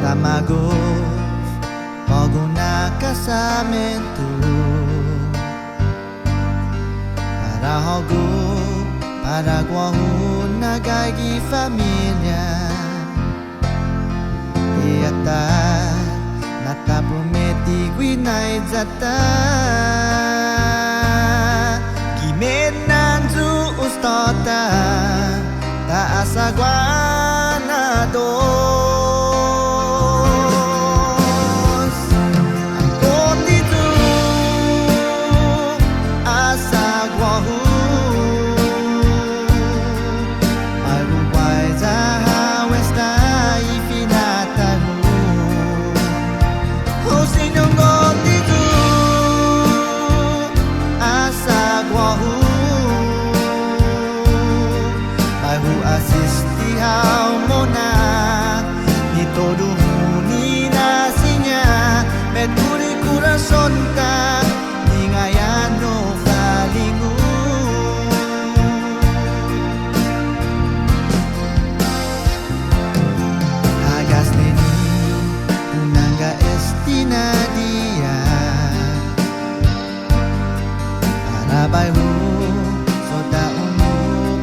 Tamago Paguna casamento Para algo Para guahuna gagi família E até Nata prometi guinai zata Gimenanzu ustota Ta asa guanado Sonta ningayano falingu Hagas neni unanga estina dia Para baihu sota umu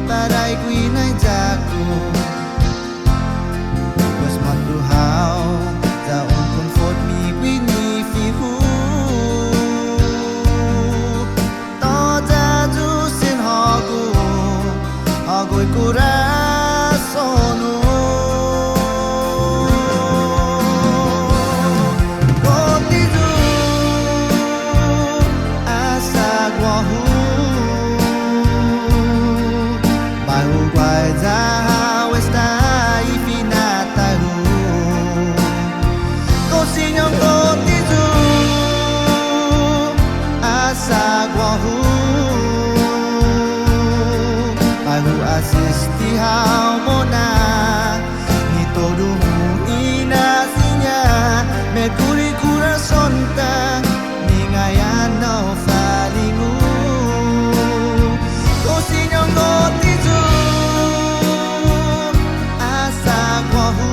para iguinay jago Pues manduhaw za un comfort mi guini fihu Agoi corazono Contigo asa guahu Bahu guaiza westa ifinatahu Cosinho contigo asa guahu Bahu asisti haumona Ni todo inasinya Merkuri corazón ta Ningayan no falingu Cosinho gotizu Asa guahu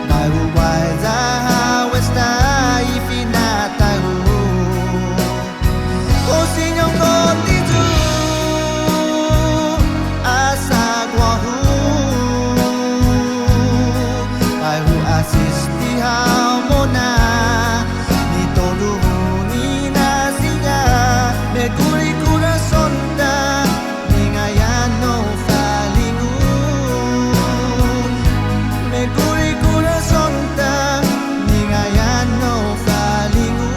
Bahu guaiza westa ifinatahu Cosinho gotizu Asisti haumona Ni todo ni nasinya Merkuri corazón ta Ningayan no falingu Merkuri corazón ta Ningayan no falingu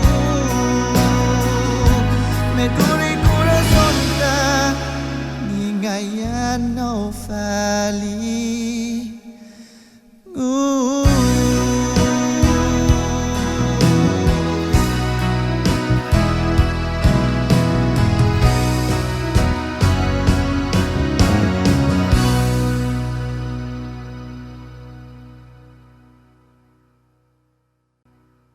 Merkuri corazón ta Ningayan no falingu